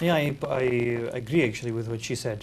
Yeah, I agree actually with what she said.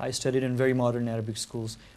I studied in very modern Arabic schools,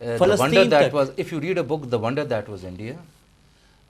The Wonder That Was, if you read a book, The Wonder That Was India,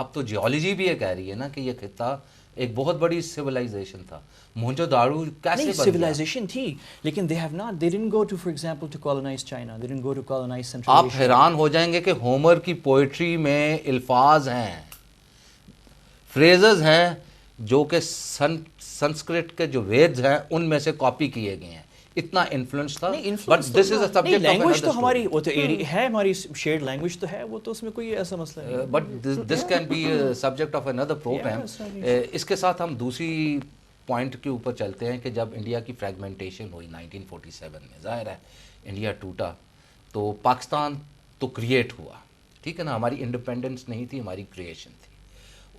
اب تو geology بھی یہ کہہ رہی ہے نا کہ یہ خطہ ایک بہت بڑی سویلائزیشن تھا. موہنجو داڑو کیسے نہیں بن گیا؟ سویلائزیشن تھی لیکن they have not, they didn't go to, for example, to colonize China, they didn't go to colonize Central آپ Asia. حیران ہو جائیں گے کہ ہومر کی پوئٹری میں الفاظ ہیں، فریزز ہیں جو کہ سنسکرت کے جو ویدز ہیں ان میں سے کاپی کیے گئے ہیں. اتنا انفلوئنس تھا. But this is a subject of language تو ہماری وہ تو ہے، ہماری شیئرڈ لینگویج تو ہے، وہ تو اس میں کوئی ایسا مسئلہ نہیں. But this can be subject of another program. اس کے ساتھ ہم دوسری پوائنٹ کے اوپر چلتے ہیں کہ جب انڈیا کی فریگمنٹیشن ہوئی 1947 میں، ظاہر ہے انڈیا ٹوٹا تو پاکستان تو کریٹ ہوا، ٹھیک ہے نا. ہماری انڈیپینڈنس نہیں تھی، ہماری کریشن تھی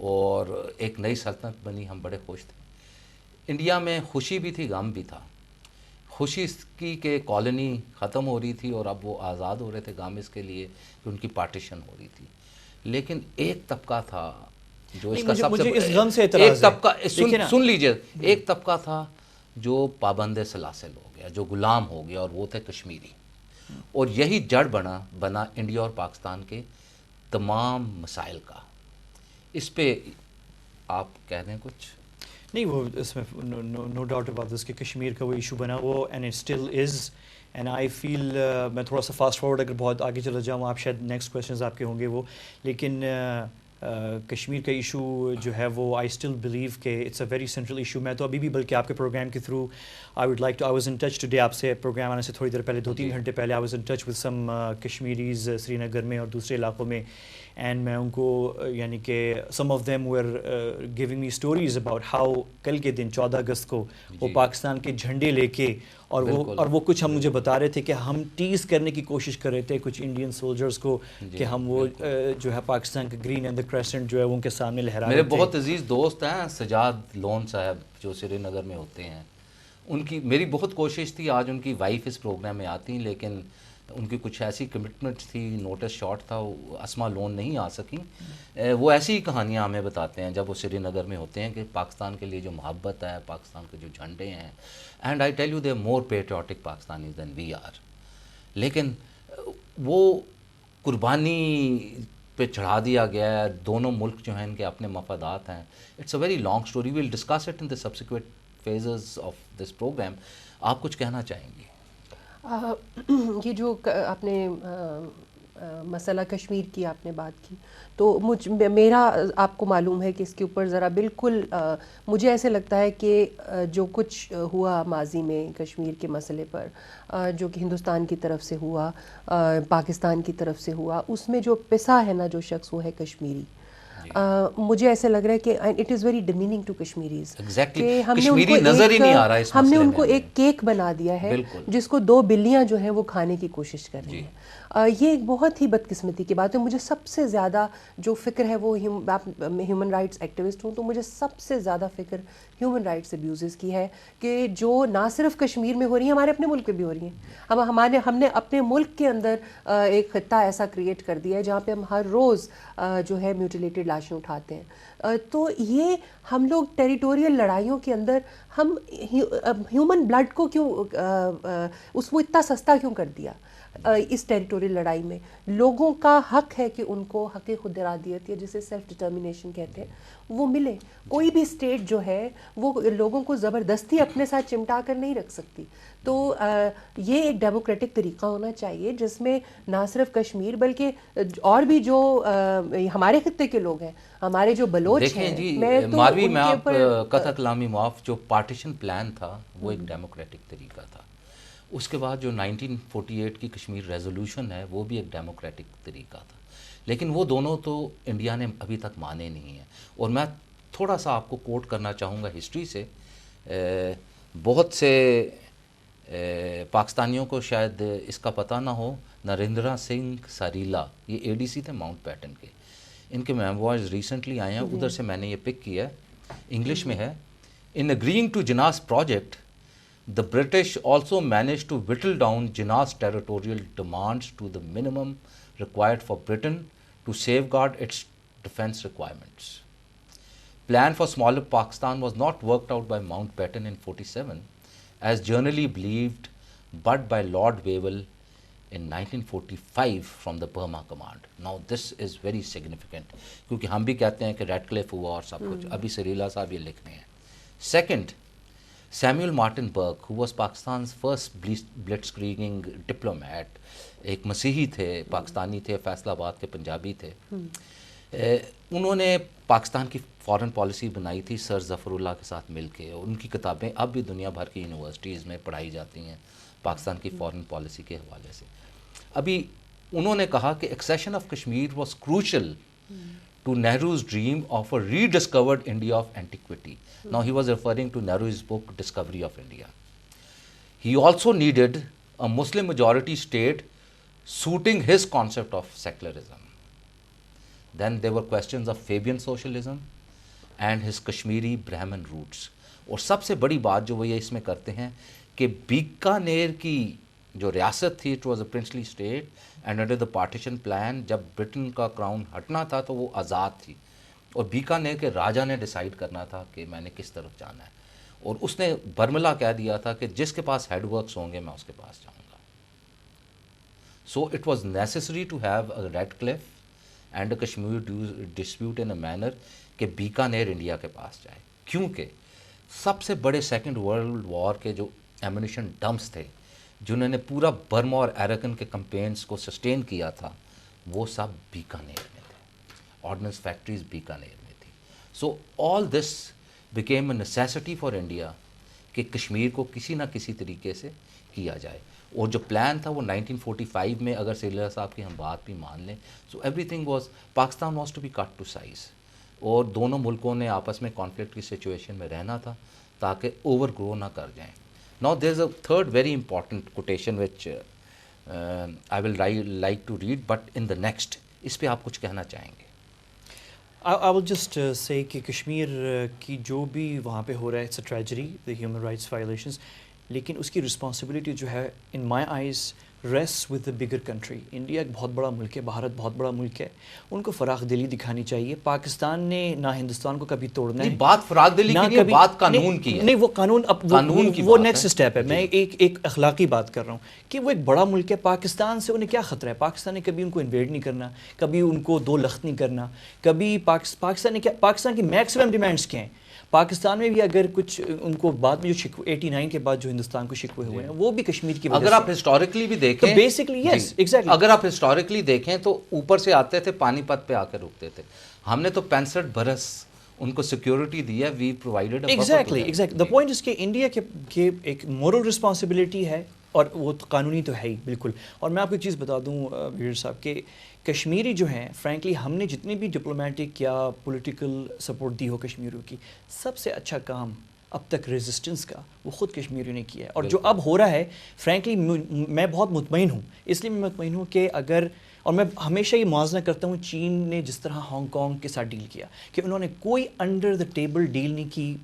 اور ایک نئی سلطنت بنی، ہم بڑے خوش تھے. انڈیا میں خوشی بھی تھی، غم بھی تھا. خوشی اس کی کہ کالونی ختم ہو رہی تھی اور اب وہ آزاد ہو رہے تھے، غم اس کے لیے کہ ان کی پارٹیشن ہو رہی تھی. لیکن ایک طبقہ تھا جو اس کا سب سے اس غم سے اعتراض ایک طبقہ سن لیجئے، ایک طبقہ تھا جو پابند سلاسل ہو گیا، جو غلام ہو گیا، اور وہ تھے کشمیری. اور یہی جڑ بنا انڈیا اور پاکستان کے تمام مسائل کا. اس پہ آپ کہہ دیں کچھ؟ نہیں وہ اس میں نو ڈاؤٹ اباؤٹ دس کہ کشمیر کا وہ ایشو بنا وہ and it still is and I feel. میں تھوڑا سا فاسٹ فارورڈ اگر بہت آگے چلا جاؤں، آپ شاید نیکسٹ کویشچنز آپ کے ہوں گے وہ، لیکن کشمیر کا ایشو جو ہے وہ آئی اسٹل بلیو کہ it's a very central issue. میں تو ابھی بھی بلکہ آپ کے پروگرام کے through I would like to, I was in touch today, آپ سے پروگرام آنے سے تھوڑی دیر پہلے 2-3 گھنٹے پہلے I was in touch with some Kashmiris Srinagar میں اور دوسرے علاقوں میں، اینڈ میں ان کو یعنی کہ some of them were giving me stories about how کل کے دن 14 اگست کو وہ پاکستان کے جھنڈے لے کے اور وہ کچھ ہم مجھے بتا رہے تھے کہ ہم ٹیز کرنے کی کوشش کر رہے تھے کچھ انڈین سولجرز کو کہ ہم وہ جو ہے پاکستان کا گرین اینڈ دا کریسنٹ جو ہے وہ ان کے سامنے لہرا رہے تھے. میرے بہت عزیز دوست ہیں سجاد لون صاحب جو سری نگر میں ہوتے ہیں، ان کی میری بہت کوشش تھی، آج ان کی وائف اس پروگرام میں آتی ہیں لیکن ان کی کچھ ایسی کمٹمنٹ تھی، نوٹس شارٹ تھا، اسما لون نہیں آ سکیں. وہ ایسی ہی کہانیاں ہمیں بتاتے ہیں جب وہ سری نگر میں ہوتے ہیں کہ پاکستان کے لیے جو محبت ہے، پاکستان کے جو جھنڈے ہیں، and I tell you they more patriotic Pakistanis than we are. لیکن وہ قربانی پہ چڑھا دیا گیا ہے. دونوں ملک جو ہیں ان کے اپنے مفادات ہیں. It's a very long story, we'll discuss it in the subsequent phases of this programme. آپ کچھ کہنا چاہیں گے؟ یہ جو آپ نے مسئلہ کشمیر کی آپ نے بات کی تو میرا آپ کو معلوم ہے کہ اس کے اوپر ذرا بالکل مجھے ایسے لگتا ہے کہ جو کچھ ہوا ماضی میں کشمیر کے مسئلے پر، جو کہ ہندوستان کی طرف سے ہوا، پاکستان کی طرف سے ہوا، اس میں جو پسا ہے نا جو شخص وہ ہے کشمیری. مجھے ایسے لگ رہا ہے کہ it is very demeaning to Kashmiris کہ ہم نے ان کو ایک کیک بنا دیا ہے جس کو 2 بلیاں جو ہیں وہ کھانے کی کوشش کر رہی ہیں. یہ ایک بہت ہی بدقسمتی کی بات ہے. مجھے سب سے زیادہ جو فکر ہے وہ ہیومن رائٹس ایکٹیوسٹ ہوں تو مجھے سب سے زیادہ فکر ہیومن رائٹس ابیوزز کی ہے کہ جو نہ صرف کشمیر میں ہو رہی ہیں، ہمارے اپنے ملک میں بھی ہو رہی ہیں. ہم نے اپنے ملک کے اندر ایک خطہ ایسا کریٹ کر دیا ہے جہاں پہ ہم ہر روز جو ہے میوٹیلیٹڈ لاشیں اٹھاتے ہیں. تو یہ ہم لوگ ٹیریٹوریل لڑائیوں کے اندر ہم ہیومن بلڈ کو کیوں اس کو اتنا سستا کیوں کر دیا؟ اس ٹیریٹوریل لڑائی میں لوگوں کا حق ہے کہ ان کو حق خود ارادیت یا جسے سیلف ڈٹرمنیشن کہتے ہیں وہ ملے. کوئی بھی اسٹیٹ جو ہے وہ لوگوں کو زبردستی اپنے ساتھ چمٹا کر نہیں رکھ سکتی. تو یہ ایک ڈیموکریٹک طریقہ ہونا چاہیے جس میں نہ صرف کشمیر بلکہ اور بھی جو ہمارے خطے کے لوگ ہیں، ہمارے جو بلوچ ہیں. ماروی میں آپ قطع کلامی معاف، جو پارٹیشن پلان تھا وہ ایک ڈیموکریٹک طریقہ تھا. اس کے بعد جو 1948 کی کشمیر ریزولوشن ہے وہ بھی ایک ڈیموکریٹک طریقہ تھا. لیکن وہ دونوں تو انڈیا نے ابھی تک مانے نہیں ہیں. اور میں تھوڑا سا آپ کو کوٹ کرنا چاہوں گا ہسٹری سے. بہت سے پاکستانیوں کو شاید اس کا پتہ نہ ہو، نریندرا سنگھ ساریلا یہ اے ڈی سی تھے ماؤنٹ پیٹن کے. ان کے میموائرز ریسنٹلی آئے ہیں، ادھر سے میں نے یہ پک کیا ہے، انگلش میں ہے. In agreeing to Jinnah's project the British also managed to whittle down Jinnah's territorial demands to the minimum required for Britain to safeguard its defense requirements. Plan for smaller Pakistan was not worked out by Mountbatten in 47 as generally believed, but by Lord Wavell in 1945 from the Burma command. Now this is very significant کیونکہ ہم بھی کہتے ہیں کہ red کلف ہوا اور سب کچھ, ابھی سریلا صاحب یہ لکھ رہے ہیں. Second, Samuel Martin Burke, who was Pakistan's first blitzkrieging diplomat, ایک مسیحی تھے, پاکستانی تھے, فیصل آباد کے پنجابی تھے. انہوں نے پاکستان کی فارن پالیسی بنائی تھی سر ظفر اللہ کے ساتھ مل کے. ان کی کتابیں اب بھی دنیا بھر کی یونیورسٹیز میں پڑھائی جاتی ہیں پاکستان کی فارن پالیسی کے حوالے سے. ابھی انہوں نے کہا کہ accession of Kashmir was crucial to Nehru's dream of a rediscovered India of antiquity. Now he was referring to Nehru's book Discovery of India. He also needed a Muslim majority state suiting his concept of secularism. Then there were questions of Fabian socialism and his Kashmiri Brahmin roots. اور سب سے بڑی بات جو وہ یہ اس میں کرتے ہیں کہ بیکانیر کی جو ریاست تھی, it was a princely state and under the partition plan, جب برٹن کا کراؤن ہٹنا تھا تو وہ آزاد تھی, اور بیکانیر کے راجا نے ڈیسائیڈ کرنا تھا کہ میں نے کس طرف جانا ہے. اور اس نے برملا کہہ دیا تھا کہ جس کے پاس ہیڈ ورکس ہوں گے میں اس کے پاس جاؤں گا. So it was necessary to have a Radcliffe and a Kashmir dispute in a manner کہ بیکانیر انڈیا کے پاس جائے, کیونکہ سب سے بڑے سیکنڈ ورلڈ وار کے جو ایمونیشن ڈمپس تھے جنہوں نے پورا برما اور ایرکن کے کمپینس کو سسٹین کیا تھا, وہ سب بیکانیر میں تھے, آرڈننس فیکٹریز بیکانیر میں تھی. So all this became a necessity for India کہ کشمیر کو کسی نہ کسی طریقے سے کیا جائے. اور جو پلان تھا وہ 1945 میں, اگر سیلر صاحب کی ہم بات بھی مان لیں, so everything was, Pakistan was to be cut to size, اور دونوں ملکوں نے آپس میں کانفلکٹ کی سچویشن میں رہنا تھا تاکہ اوور گرو نہ کر جائیں. Now there is a third very important quotation which I will like to read, but in the next, اس پہ آپ کچھ کہنا چاہیں گے؟ I will just say کہ کشمیر کی جو بھی وہاں پہ ہو رہا ہے, it's a tragedy, the human rights violations, لیکن اس کی رسپانسبلٹی جو ہے in my eyes rests with the bigger country. India ایک بہت بڑا ملک ہے, بھارت بہت بڑا ملک ہے, ان کو فراخ دلی دکھانی چاہیے. پاکستان نے نہ ہندوستان کو کبھی توڑنا ہے, بات فراخ دلی کی نہیں, بات قانون کی ہے. نہیں, وہ قانون وہ نیکسٹ اسٹیپ ہے. میں ایک اخلاقی بات کر رہا ہوں کہ وہ ایک بڑا ملک ہے. پاکستان سے انہیں کیا خطرہ ہے؟ پاکستان نے کبھی ان کو انویڈ نہیں کرنا, کبھی ان کو دو لخت نہیں کرنا, کبھی پاکستان کی میکسیمم ڈیمانڈس کیا ہیں. پاکستان میں بھی اگر کچھ ان کو بعد میں جو 89 کے بعد جو ہندوستان کو شکوے ہوئے ہیں وہ بھی کشمیر کی وجہ سے. اگر آپ ہسٹوریکلی بھی دیکھیں, بیسکلی یس ایگزیکٹلی, اگر آپ ہسٹوریکلی دیکھیں تو اوپر سے آتے تھے, پانی پت پہ آ کے رکتے تھے. ہم نے تو 65 برس ان کو سیکیورٹی دی ہے, we provided. Exactly the point is کہ انڈیا کے ایک مورل رسپانسبلٹی ہے, اور وہ قانونی تو ہے ہی بالکل. اور میں آپ کو ایک چیز بتا دوں بھیڑ صاحب کہ کشمیری جو ہیں فرینکلی ہم نے جتنے بھی ڈپلومیٹک یا پولیٹیکل سپورٹ دی ہو کشمیریوں کی, سب سے اچھا کام اب تک ریزسٹنس کا وہ خود کشمیریوں نے کیا ہے. اور جو اب ہو رہا ہے فرینکلی میں بہت مطمئن ہوں. اس لیے میں مطمئن ہوں کہ اگر, اور میں ہمیشہ یہ موازنہ کرتا ہوں چین نے جس طرح ہانگ کانگ کے ساتھ ڈیل کیا, کہ انہوں نے کوئی انڈر دا ٹیبل ڈیل نہیں کی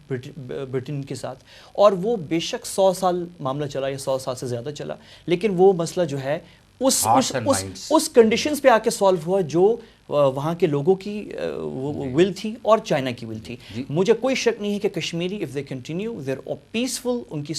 برٹن کے ساتھ, اور وہ بے شک 100 سال معاملہ چلا یا 100 سال سے زیادہ چلا, لیکن وہ مسئلہ جو ہے اس کنڈیشنز پہ آ کے سالو ہوا جو وہاں کے لوگوں کی ول تھی اور چائنا کی ول تھی. مجھے کوئی شک نہیں ہے کہ Kashmiri if they continue their peaceful, ان کی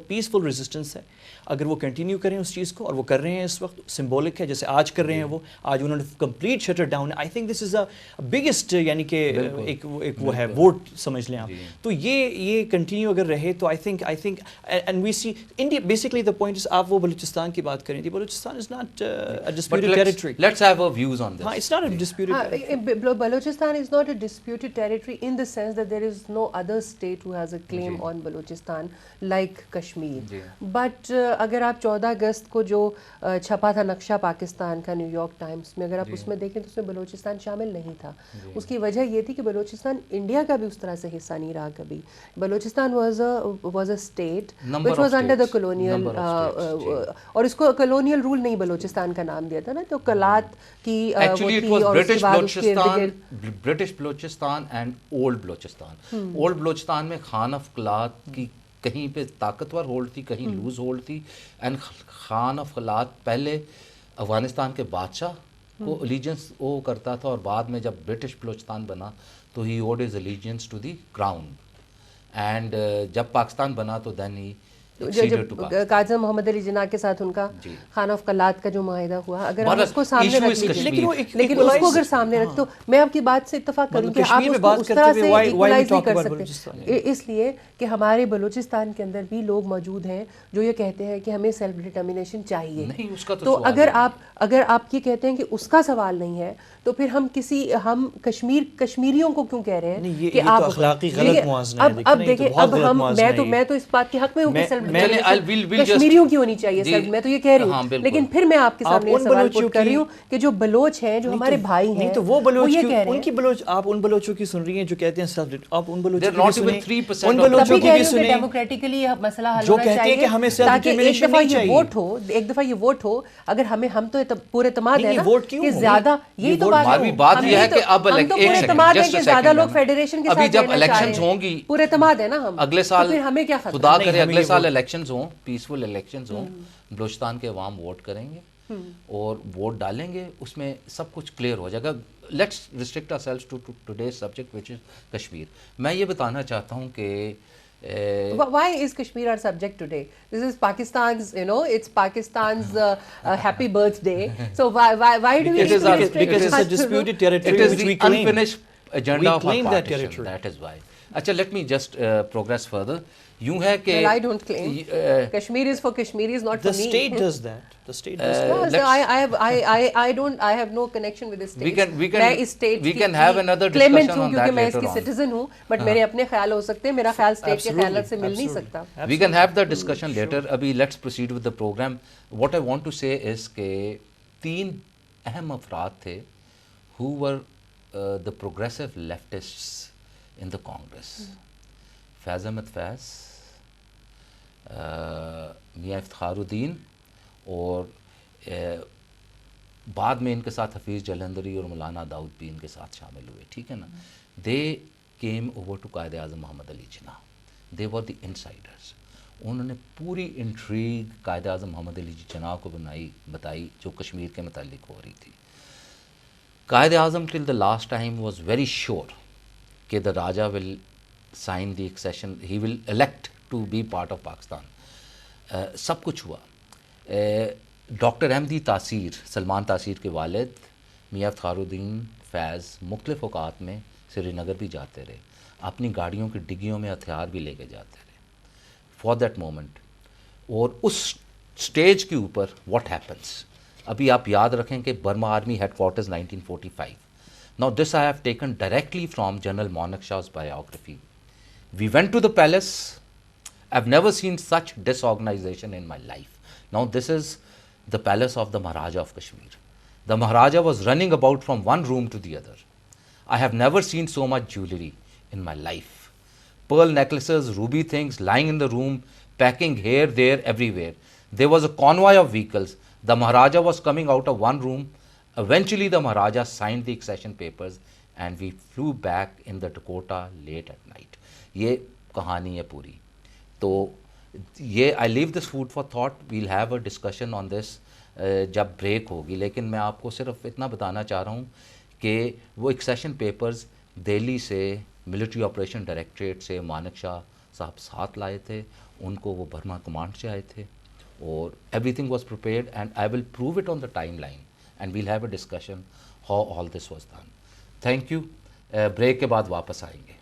پیسفل ریزسٹنس ہے. اگر وہ کنٹینیو کریں اس چیز کو, اور وہ کر رہے ہیں اس وقت, سمبولک ہے جیسے آج کر رہے ہیں. وہ آج انہوں نے complete shutter down. I think this is a biggest, یعنی کہ ایک وہ ہے ووٹ سمجھ لیں آپ. تو یہ کنٹینیو اگر رہے تو I think and we see India basically the point is, آپ وہ بلوچستان کی بات کریں تھی, Balochistan is not a disputed territory. Let's have our views on this. It's not a disputed territory. Balochistan is not a disputed territory in the sense that there is no other state who has a claim on Balochistan like Kashmir. But اگر آپ 14 اگست کو جو چھپا تھا نقشہ پاکستان کا new York Times میں, اگر آپ اس میں دیکھیں تو اس میں بلوچستان شامل نہیں تھا. اس کی وجہ یہ تھی کہ بلوچستان انڈیا کا بھی اس طرح سے حصہ نہیں رہا کبھی. Balochistan was a state which was under the colonial, اور اس کو colonial rule نہیں بلوچستان کا نام دیا تھا نا, تو کلات کی British Balochistan and old Balochistan. Old Balochistan میں خان آف کلات کی کہیں پہ طاقتور ہولڈ تھی, کہیں لوز ہولڈ تھی. اینڈ خان آف کلات پہلے افغانستان کے بادشاہ کو الیجنس وہ کرتا تھا, اور بعد میں جب برٹش بلوچستان بنا تو ہی owed his allegiance to the crown. And جب پاکستان بنا تو دین ہی جب قائد محمد علی جناح کے ساتھ ان کا خان آف قلات کا جو معاہدہ ہوا, اگر ہم اس کو سامنے رکھ لیکن اس کو اگر سامنے رکھ تو میں آپ کی بات سے اتفاق کروں کہ آپ اس کو اس طرح سے ایکولائز نہیں کر سکتے, اس لیے کہ ہمارے بلوچستان کے اندر بھی لوگ موجود ہیں جو یہ کہتے ہیں کہ ہمیں سیلف ڈٹرمنیشن چاہیے. تو اگر آپ یہ کہتے ہیں کہ اس کا سوال نہیں ہے تو پھر ہم کشمیریوں کو کیوں کہہ رہے ہیں کہ آپ اخلاقی غلط موازنہ ہے. اب دیکھیں, اب میں تو اس بات کے حق میں ہوں کہ سیلف کشمیریوں کی ہونی چاہیے سیلف, میں تو یہ کہہ رہی ہوں, لیکن پھر میں آپ کے سامنے یہ سوال پٹ کر رہی ہوں کہ جو بلوچ ہیں, جو ہمارے بھائی ہیں, تو وہ بلوچ ان کی بلوچ, آپ ان بلوچوں کی سن رہی ہیں جو کہتے ہیں سیلف, آپ ان بلوچوں کی سنیں, ان بلوچوں کی بھی سنیں ڈیموکریٹکلی مسئلہ حل ہونا چاہیے تاکہ ایک دفعہ یہ ووٹ ہو, اگر ہم تو پورے اعتماد ہے نا کہ زیادہ, یہی تو بات یہ ہے کہ اب زیادہ لوگ فیڈریشن کے ابھی ساتھ جب الیکشنز ہوں گی, پورے اعتماد ہے نا ہم, اگلے سال ہمیں کیا خدا کرے اگلے سال الیکشنز ہوں, پیسفل الیکشنز ہوں, بلوچستان کے عوام ووٹ کریں گے اور ووٹ ڈالیں گے, اس میں سب کچھ کلیئر ہو جائے گا. Let's restrict ourselves to today's subject which is Kashmir. میں یہ بتانا چاہتا ہوں کہ why is Kashmir our subject today? This is Pakistan's, it's Pakistan's happy birthday. So why do we because it's a disputed territory it is which the we claim. Unfinished agenda of claim our that partition. territory. That is why. اچھا, let me just progress further. یوں ہے کہ well, I don't claim. Kashmir is for Kashmiris, not for me. The state does that. The state does that. I have no connection with the state. We can have another discussion on that کیونکہ میں اس later کی on. citizen ہوں, but میرے اپنے خیال ہو سکتے ہیں, میرا خیال state کے خیالات سے مل نہیں سکتا. We can have the discussion later. ابھی let's proceed with the program. What I want to say is کہ 3 اہم افراد تھے who were the progressive leftists in the Congress. فیض احمد فیض, میاں افتخار الدین, اور بعد میں ان کے ساتھ حفیظ جلندری اور مولانا داؤد بھی ان کے ساتھ شامل ہوئے, ٹھیک ہے نا. They came over to Quaid Azam محمد علی جناح. دے ور دی انسائڈرز. انہوں نے پوری انٹریگ قائد اعظم محمد علی جناح کو بتائی جو کشمیر کے متعلق ہو رہی تھی. Quaid-e-Azam till the last time was very sure کہ the Raja will sign the accession, he will elect to be part of Pakistan. سب کچھ ہوا. ڈاکٹر احمدی تاثیر, سلمان تاثیر کے والد میاں افتخار الدین فیض مختلف اوقات میں سری نگر بھی جاتے رہے, اپنی گاڑیوں کی ڈگیوں میں ہتھیار بھی لے کے جاتے رہے فار دیٹ مومنٹ. اور اس اسٹیج کے اوپر واٹ ہیپنس, ابھی آپ یاد رکھیں کہ Burma army headquarters 1945. Now this I have taken directly from General Monak Shah's biography. We went to the palace. I've never seen such disorganization in my life. Now this is the palace of the Maharaja of Kashmir. The Maharaja was running about from one room to the other. I have never seen so much jewelry in my life. Pearl necklaces, ruby things lying in the room, packing here, there, everywhere. There was a convoy of vehicles. The Maharaja was coming out of one room. Eventually the Maharaja signed the accession papers and we flew back in the Dakota late at night. یہ کہانی ہے پوری. تو یہ I leave this food for thought, we'll have a discussion on this جب break ہوگی. لیکن میں آپ کو صرف اتنا بتانا چاہ رہا ہوں کہ وہ ایکسیشن پیپرز دہلی سے ملٹری آپریشن ڈائریکٹریٹ سے مانک شاہ صاحب ساتھ لائے تھے, ان کو وہ برما کمانڈ سے آئے تھے, اور everything was prepared and I will prove it on the time line and we'll have a discussion how all this was done. Thank you. Break کے بعد واپس آئیں گے.